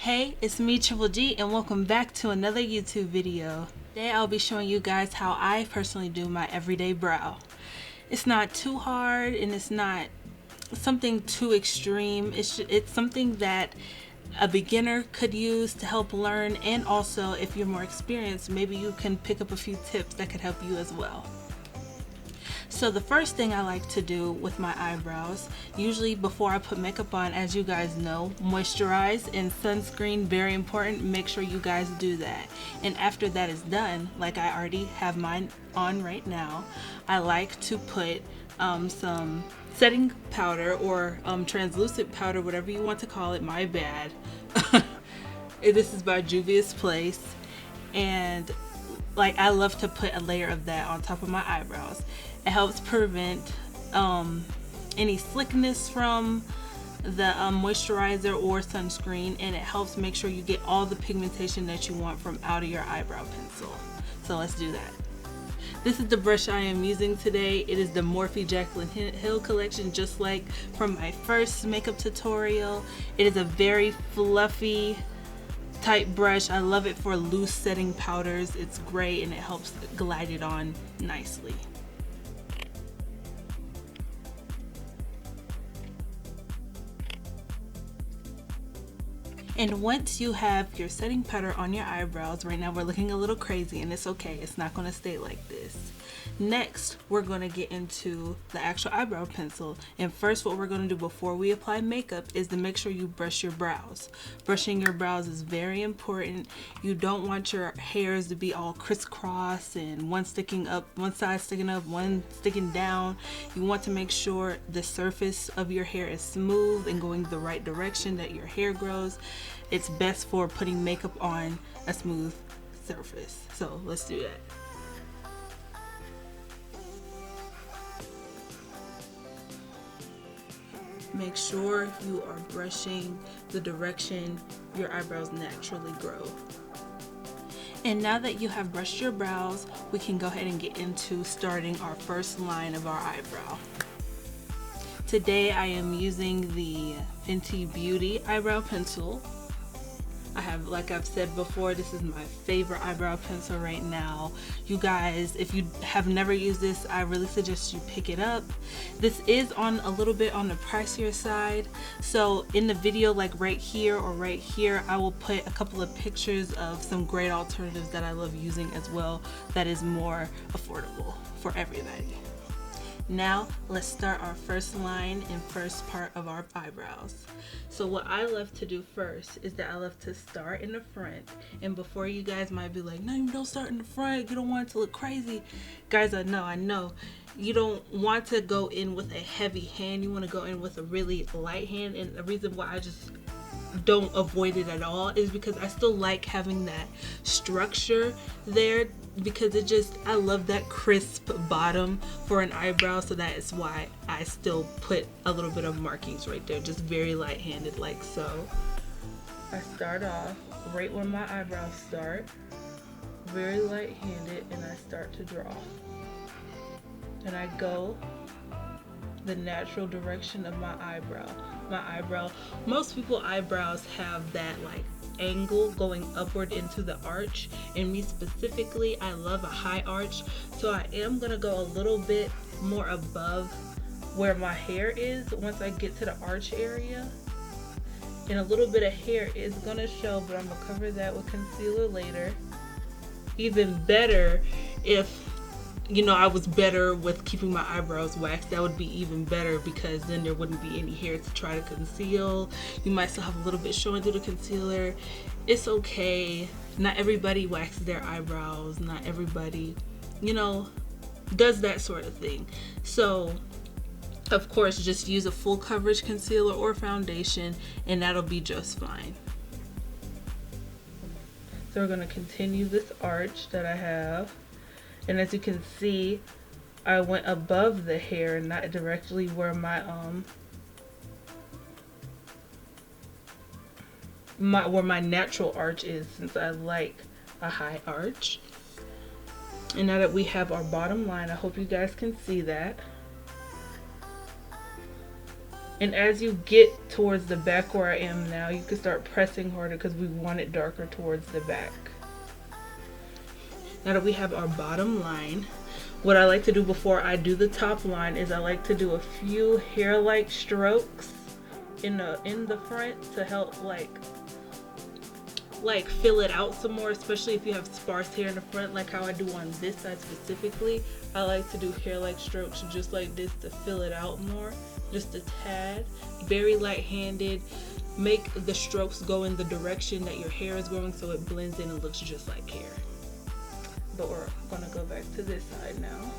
Hey, it's me, Triple G, and welcome back to another YouTube video. Today I'll be showing you guys how I personally do my everyday brow. It's not too hard and it's not something too extreme. It's something that a beginner could use to help learn, and also if you're more experienced, maybe you can pick up a few tips that could help you as well. So the first thing I like to do with my eyebrows, usually before I put makeup on, as you guys know, moisturize, and sunscreen, very important. Make sure you guys do that. And after that is done, like I already have mine on right now, I like to put some setting powder or translucent powder, whatever you want to call it, my bad. This is by Juvia's Place, and like I love to put a layer of that on top of my eyebrows. It helps prevent any slickness from the moisturizer or sunscreen, and it helps make sure you get all the pigmentation that you want from out of your eyebrow pencil. So let's do that. This is the brush I am using today. It is the Morphe Jaclyn Hill collection, just like from my first makeup tutorial. It is a very fluffy type brush. I love it for loose setting powders. It's great and it helps glide it on nicely. And once you have your setting powder on your eyebrows, right now we're looking a little crazy, and it's okay, it's not going to stay like this. Next, we're going to get into the actual eyebrow pencil. And first, what we're going to do before we apply makeup is to make sure you brush your brows. Brushing your brows is very important. You don't want your hairs to be all crisscross and one sticking up, one side sticking up, one sticking down. You want to make sure the surface of your hair is smooth and going the right direction that your hair grows. It's best for putting makeup on a smooth surface. So let's do that. Make sure you are brushing the direction your eyebrows naturally grow. And now that you have brushed your brows, we can go ahead and get into starting our first line of our eyebrow. Today I am using the Fenty Beauty eyebrow pencil. I have, like I've said before, this is my favorite eyebrow pencil right now. You guys, if you have never used this, I really suggest you pick it up. This is on a little bit on the pricier side, so in the video, like right here or right here, I will put a couple of pictures of some great alternatives that I love using as well, that is more affordable for everybody. Now let's start our first line and first part of our eyebrows. So what I love to do first is that I love to start in the front. And before, you guys might be like, no, you don't start in the front, you don't want it to look crazy. Guys, I know. You don't want to go in with a heavy hand, you want to go in with a really light hand. And the reason why I just don't avoid it at all is because I still like having that structure there, because I love that crisp bottom for an eyebrow. So that is why I still put a little bit of markings right there, just very light-handed, like so. I start off right where my eyebrows start, very light-handed, and I start to draw. And I go the natural direction of my eyebrow. Most people eyebrows have that like angle going upward into the arch, and me specifically, I love a high arch, so I am gonna go a little bit more above where my hair is once I get to the arch area. And a little bit of hair is gonna show, but I'm gonna cover that with concealer later. Even better if I was better with keeping my eyebrows waxed, that would be even better, because then there wouldn't be any hair to try to conceal. You might still have a little bit showing through the concealer. It's okay. Not everybody waxes their eyebrows. Not everybody, does that sort of thing. So, of course, just use a full coverage concealer or foundation, and that'll be just fine. So we're going to continue this arch that I have. And as you can see, I went above the hair, not directly where my where my natural arch is, since I like a high arch. And now that we have our bottom line, I hope you guys can see that. And as you get towards the back where I am now, you can start pressing harder because we want it darker towards the back. Now that we have our bottom line, what I like to do before I do the top line is I like to do a few hair-like strokes in the front to help like fill it out some more, especially if you have sparse hair in the front, like how I do on this side specifically. I like to do hair-like strokes just like this to fill it out more, just a tad. Very light-handed. Make the strokes go in the direction that your hair is going so it blends in and looks just like hair. But we're gonna go back to this side now.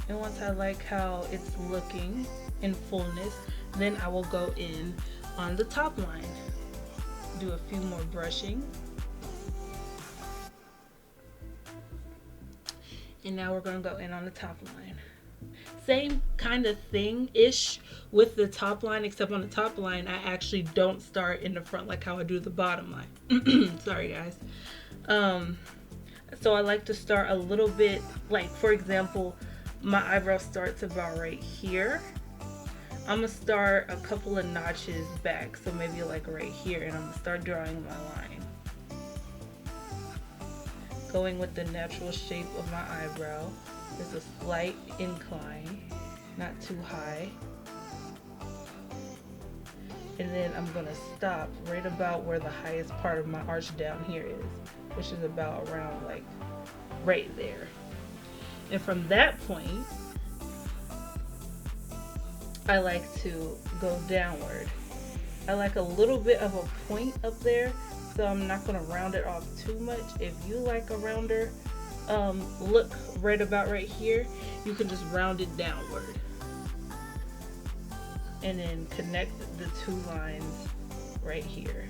And once I like how it's looking in fullness, then I will go in on the top line. Do a few more brushing. And now we're gonna go in on the top line. Same kind of thing-ish with the top line, except on the top line, I actually don't start in the front like how I do the bottom line. Sorry guys. So I like to start a little bit, like for example, my eyebrow starts about right here. I'm gonna start a couple of notches back, so maybe like right here, and I'm gonna start drawing my line. Going with the natural shape of my eyebrow. There's a slight incline, not too high. And then I'm gonna stop right about where the highest part of my arch down here is, which is about around like right there. And from that point, I like to go downward. I like a little bit of a point up there, so I'm not gonna round it off too much. If you like a rounder look right about right here, you can just round it downward. And then connect the two lines right here.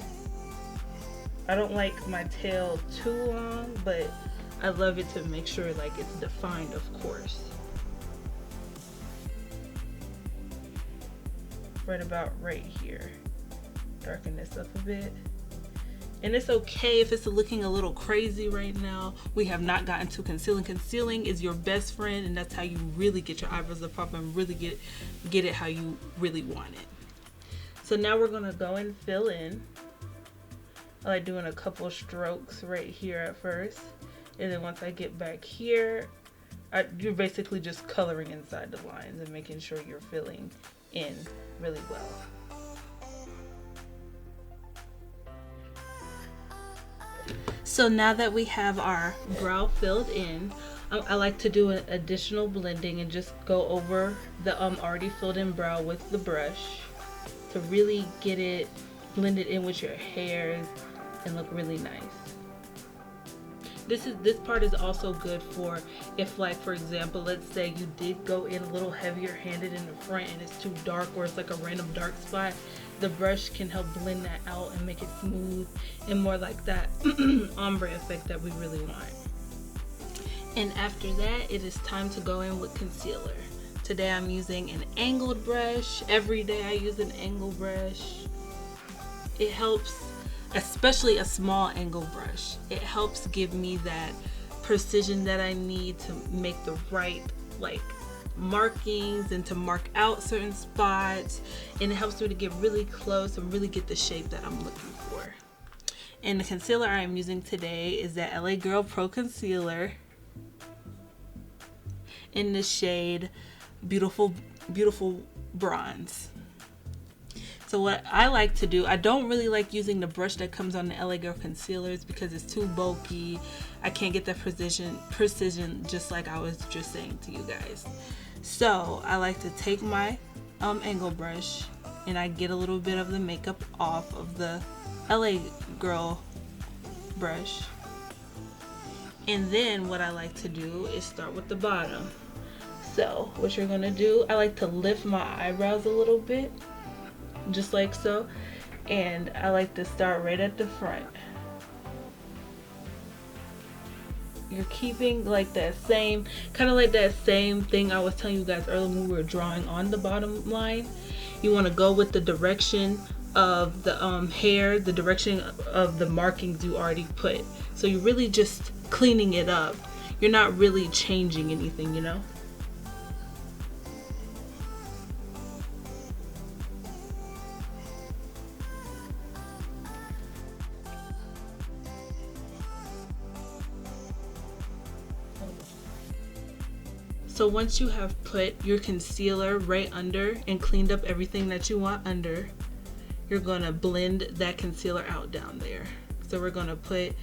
I don't like my tail too long, but I love it to make sure like it's defined, of course. Right about right here. Darken this up a bit. And it's okay if it's looking a little crazy right now. We have not gotten to concealing. Concealing is your best friend, and that's how you really get your eyebrows to pop and really get it how you really want it. So now we're gonna go and fill in. I like doing a couple strokes right here at first. And then once I get back here, you're basically just coloring inside the lines and making sure you're filling in really well. So now that we have our brow filled in, I like to do an additional blending and just go over the already filled in brow with the brush to really get it blended in with your hairs and look really nice. This part is also good for if, like, for example, let's say you did go in a little heavier handed in the front and it's too dark, or it's like a random dark spot. The brush can help blend that out and make it smooth and more like that ombre effect that we really want. And after that, it is time to go in with concealer. Today I'm using an angled brush. Every day I use an angled brush. It helps, especially a small angle brush. It helps give me that precision that I need to make the right like markings and to mark out certain spots, and it helps me to get really close and really get the shape that I'm looking for. And the concealer I am using today is that LA Girl Pro Concealer in the shade Beautiful Bronze. So what I like to do, I don't really like using the brush that comes on the LA Girl concealers because it's too bulky. I can't get that precision just like I was just saying to you guys. So I like to take my angle brush and I get a little bit of the makeup off of the LA Girl brush. And then what I like to do is start with the bottom. So what you're gonna do, I like to lift my eyebrows a little bit, just like so, and I like to start right at the front. You're keeping like that same, kind of like that same thing I was telling you guys earlier when we were drawing on the bottom line. You want to go with the direction of the hair, the direction of the markings you already put. So you're really just cleaning it up. you're not really changing anything, you know? So once you have put your concealer right under and cleaned up everything that you want under, you're gonna blend that concealer out down there. So we're gonna put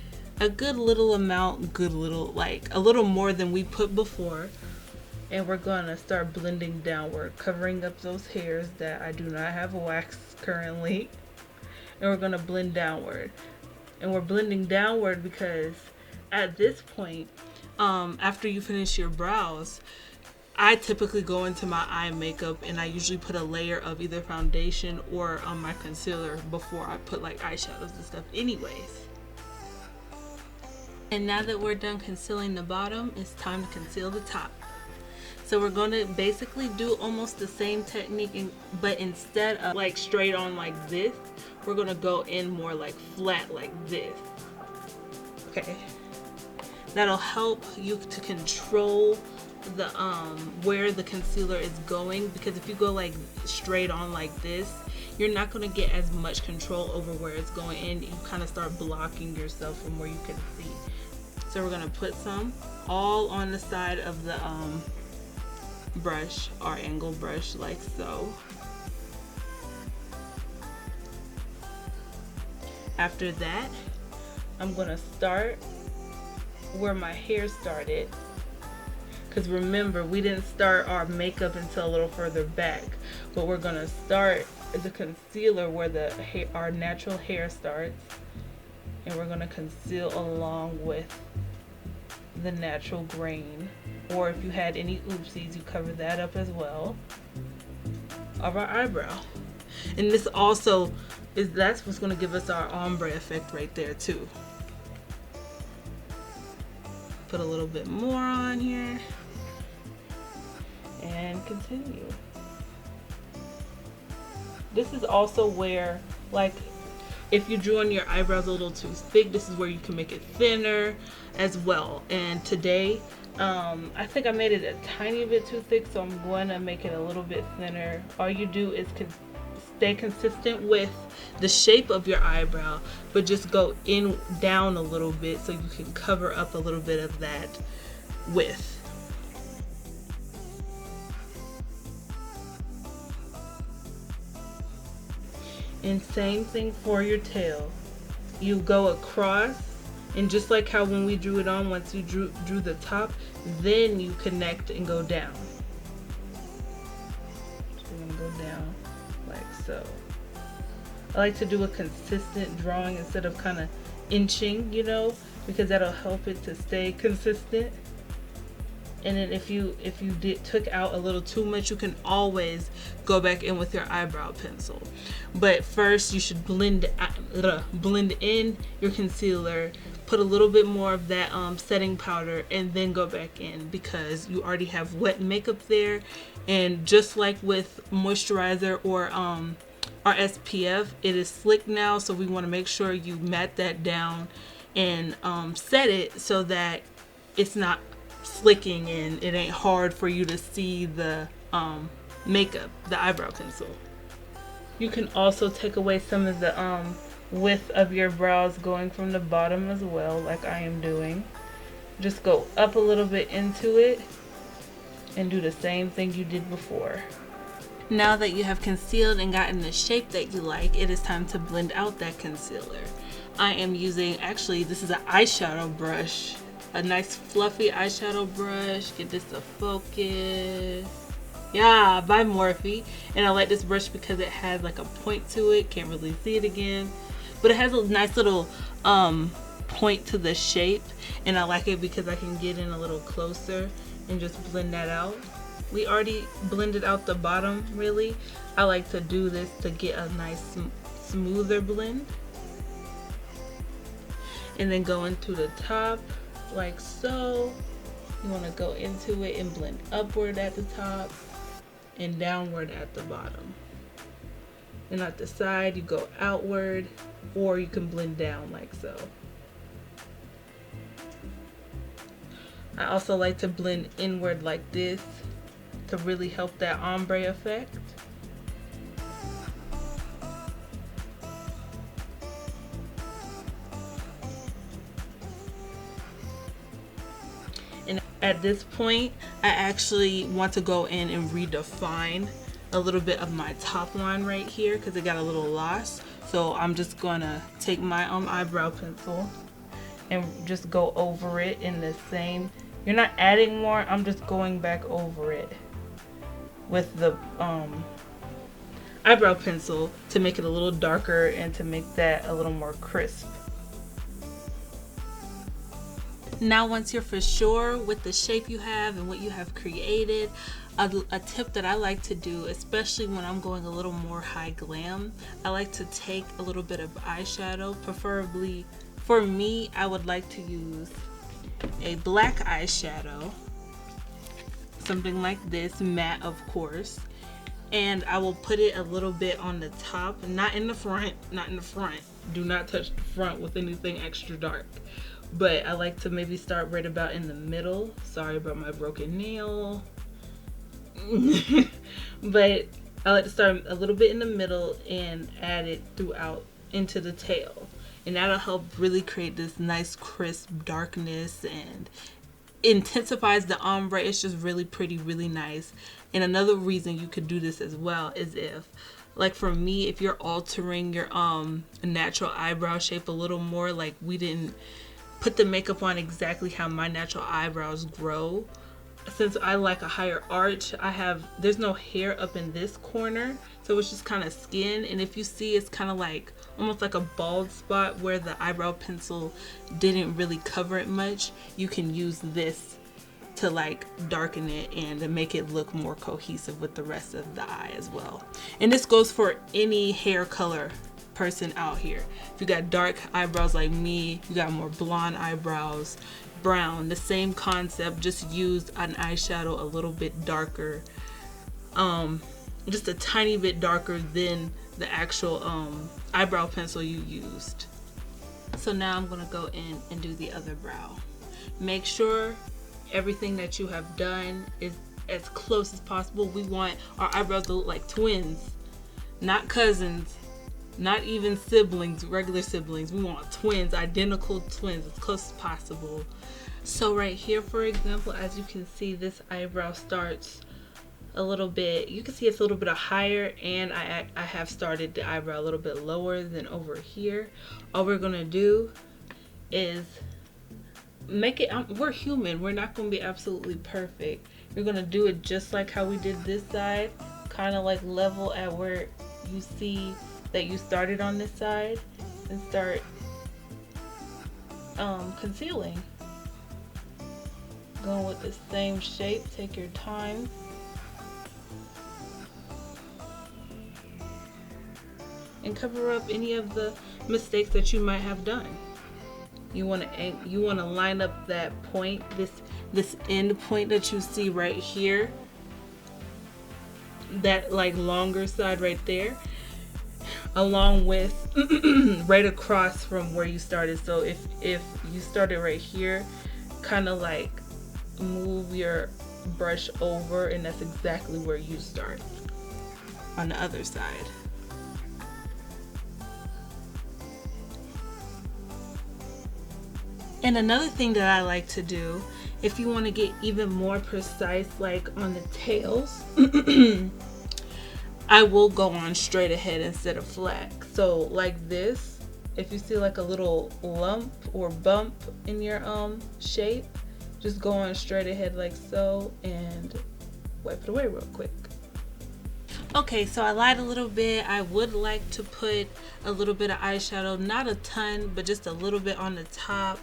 a good little amount, like a little more than we put before. And we're gonna start blending downward, covering up those hairs that I do not have waxed currently. And we're gonna blend downward. And we're blending downward because at this point, after you finish your brows, I typically go into my eye makeup and I usually put a layer of either foundation or my concealer before I put like eyeshadows and stuff anyways. And now that we're done concealing the bottom, it's time to conceal the top. So we're going to basically do almost the same technique, but instead of like straight on like this, we're going to go in more like flat like this. Okay. That'll help you to control the where the concealer is going, because if you go like straight on like this, you're not going to get as much control over where it's going in. You kind of start blocking yourself from where you can see. So we're going to put some all on the side of the brush, our angle brush, like so. After that, I'm going to start where my hair started, because remember, we didn't start our makeup until a little further back, but we're gonna start the concealer where the hair, our natural hair starts, and we're gonna conceal along with the natural grain, or if you had any oopsies, you cover that up as well, of our eyebrow. And this also that's what's gonna give us our ombre effect right there too. Put a little bit more on here and continue. This is also where, like, if you drew on your eyebrows a little too thick, this is where you can make it thinner as well. And today, I think I made it a tiny bit too thick, so I'm going to make it a little bit thinner. All you do is stay consistent with the shape of your eyebrow, but just go in down a little bit so you can cover up a little bit of that width. And same thing for your tail. You go across, and just like how when we drew it on, once you drew the top, then you connect and go down. So we're gonna go down like so. I like to do a consistent drawing instead of kind of inching, you know, because that'll help it to stay consistent. And then if you took out a little too much, you can always go back in with your eyebrow pencil. But first you should blend in your concealer, put a little bit more of that setting powder, and then go back in, because you already have wet makeup there. And just like with moisturizer or our SPF, it is slick now, so we want to make sure you mat that down and set it so that it's not slicking and it ain't hard for you to see the makeup, the eyebrow pencil. You can also take away some of the width of your brows going from the bottom as well, like I am doing. Just go up a little bit into it and do the same thing you did before. Now that you have concealed and gotten the shape that you like, it is time to blend out that concealer. I am using, actually, this is an eyeshadow brush. A nice fluffy eyeshadow brush. Get this to focus. Yeah, by Morphe. And I like this brush because it has like a point to it. Can't really see it again, but it has a nice little point to the shape, and I like it because I can get in a little closer and just blend that out. We already blended out the bottom, really. I like to do this to get a nice smoother blend, and then go into the top like so. You want to go into it and blend upward at the top and downward at the bottom. And at the side you go outward, or you can blend down like so. I also like to blend inward like this to really help that ombre effect. And at this point, I actually want to go in and redefine a little bit of my top line right here because it got a little lost. So I'm just gonna take my eyebrow pencil and just go over it in the same. You're not adding more, I'm just going back over it with the eyebrow pencil to make it a little darker and to make that a little more crisp. Now once you're for sure with the shape you have and what you have created, a tip that I like to do, especially when I'm going a little more high glam, I like to take a little bit of eyeshadow. Preferably, for me, I would like to use a black eyeshadow, something like this, matte of course, and I will put it a little bit on the top, not in the front, not in the front. Do not touch the front with anything extra dark. But I like to maybe start right about in the middle. Sorry about my broken nail. But I like to start a little bit in the middle and add it throughout into the tail. And that'll help really create this nice crisp darkness and intensifies the ombre. It's just really pretty, really nice. And another reason you could do this as well is if, like for me, if you're altering your natural eyebrow shape a little more, like we didn't put the makeup on exactly how my natural eyebrows grow. Since I like a higher arch, there's no hair up in this corner, so it's just kind of skin. And if you see, it's kind of like almost like a bald spot where the eyebrow pencil didn't really cover it much. You can use this to like darken it and to make it look more cohesive with the rest of the eye as well. And this goes for any hair color person out here. If you got dark eyebrows like me, you got more blonde eyebrows, brown, the same concept, just use an eyeshadow a little bit darker, just a tiny bit darker than the actual eyebrow pencil you used. So now I'm gonna go in and do the other brow. Make sure everything that you have done is as close as possible. We want our eyebrows to look like twins, not cousins, not even siblings, regular siblings. We want twins, identical twins, as close as possible. So right here, for example, as you can see, this eyebrow starts a little bit, you can see it's a little bit higher, and I have started the eyebrow a little bit lower than over here. All we're gonna do is make it, we're human, we're not gonna be absolutely perfect. We're gonna do it just like how we did this side, kind of like level at where you see that you started on this side, and start concealing. Going with the same shape, take your time. And cover up any of the mistakes that you might have done. You want to line up that point, this end point that you see right here, that like longer side right there, along with right across from where you started. So if you started right here, kind of like move your brush over, and that's exactly where you start on the other side. And another thing that I like to do, if you want to get even more precise, like on the tails, I will go on straight ahead instead of flat. So like this, if you see like a little lump or bump in your shape, just go on straight ahead like so and wipe it away real quick. Okay, so I lied a little bit. I would like to put a little bit of eyeshadow, not a ton, but just a little bit on the top.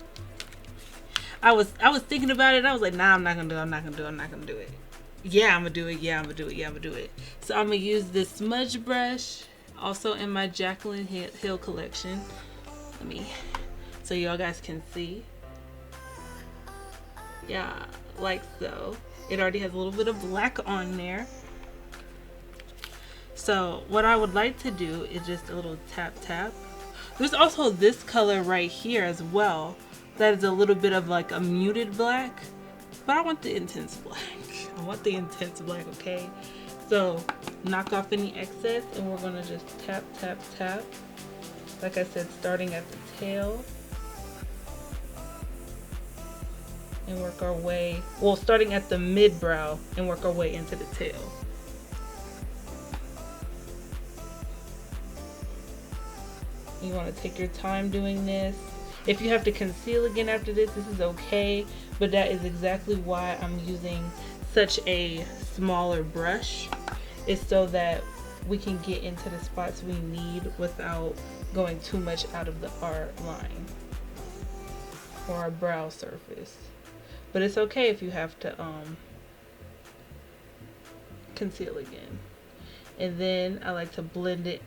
I was thinking about it. I was like, nah, I'm not gonna do it. Yeah, I'm gonna do it. So I'm gonna use this smudge brush, also in my Jaclyn Hill collection. So y'all guys can see. Yeah, like so. It already has a little bit of black on there. So what I would like to do is just a little tap tap. There's also this color right here as well. That is a little bit of like a muted black. but I want the intense black. I want the intense black, okay? So knock off any excess, and we're gonna just tap, tap, tap. Like I said, starting at the tail. And work our way, well, starting at the mid brow and work our way into the tail. You want to take your time doing this. If you have to conceal again after this is okay, but that is exactly why I'm using such a smaller brush. It's so that we can get into the spots we need without going too much out of our line or our brow surface. But it's okay if you have to conceal again. And then I like to blend it,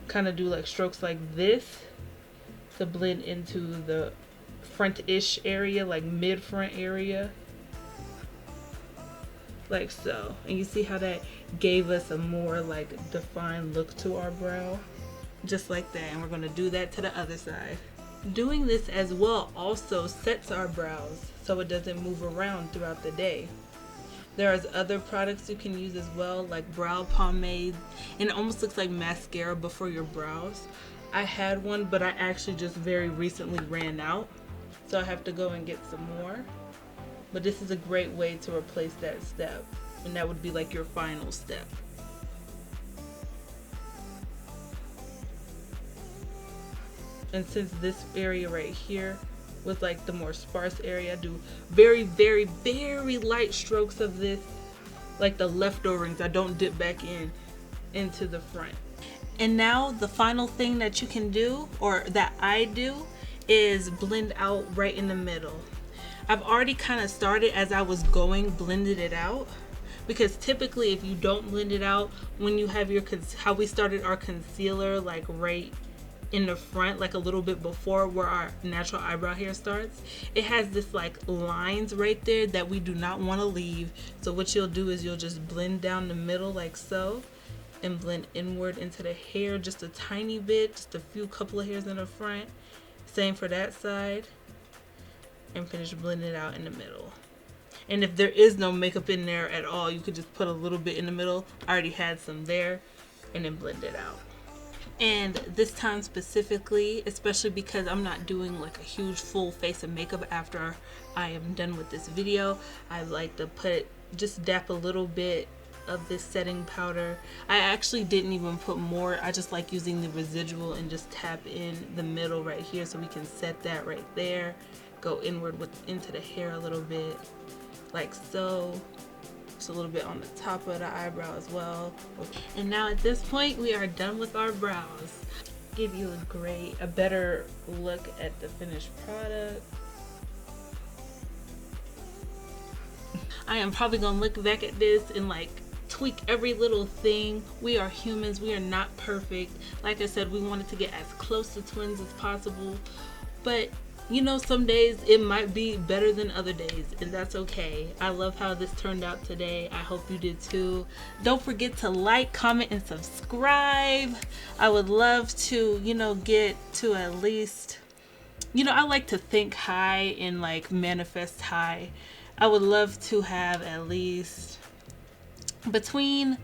kind of do like strokes like this to blend into the front-ish area, like mid-front area. Like so. And you see how that gave us a more like defined look to our brow? Just like that. And we're going to do that to the other side. Doing this as well also sets our brows so it doesn't move around throughout the day. There are other products you can use as well, like brow pomade, and it almost looks like mascara but for your brows. I had one, but I actually just very recently ran out, so I have to go and get some more. But this is a great way to replace that step, and that would be like your final step. And since this area right here was like the more sparse area, I do very, very, very light strokes of this, like the leftovers. I don't dip back into the front. And now the final thing that you can do, or that I do, is blend out right in the middle. I've already kind of started as I was going, blended it out, because typically if you don't blend it out, when you have your, how we started our concealer like right in the front, like a little bit before where our natural eyebrow hair starts, it has this like lines right there that we do not want to leave. So what you'll do is you'll just blend down the middle like so, and blend inward into the hair just a tiny bit, just a few couple of hairs in the front. Same for that side, and finish blending it out in the middle. And if there is no makeup in there at all, you could just put a little bit in the middle. I already had some there, and then blend it out. And this time specifically, especially because I'm not doing like a huge full face of makeup after I am done with this video, I like to just dap a little bit of this setting powder. I actually didn't even put more. I just like using the residual and just tap in the middle right here so we can set that right there. Go inward into the hair a little bit, like so. Just a little bit on the top of the eyebrow as well. And now at this point we are done with our brows. Give you a better look at the finished product. I am probably gonna look back at this and like tweak every little thing. We are humans, we are not perfect. Like I said, we wanted to get as close to twins as possible, but you know, some days it might be better than other days, and that's okay. I love how this turned out today. I hope you did too. Don't forget to like, comment, and subscribe. I would love to, you know, get to at least, you know, I like to think high and like manifest high. I would love to have at least between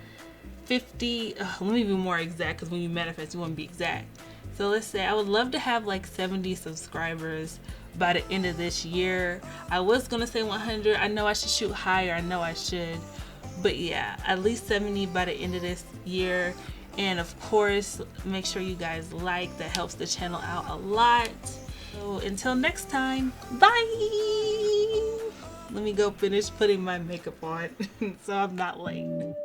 50, let me be more exact, because when you manifest you want to be exact. So let's say I would love to have like 70 subscribers by the end of this year. I was gonna say 100. I know I should shoot higher. I know I should. But yeah, at least 70 by the end of this year. And of course, make sure you guys like. That helps the channel out a lot. So until next time, bye! Let me go finish putting my makeup on so I'm not late.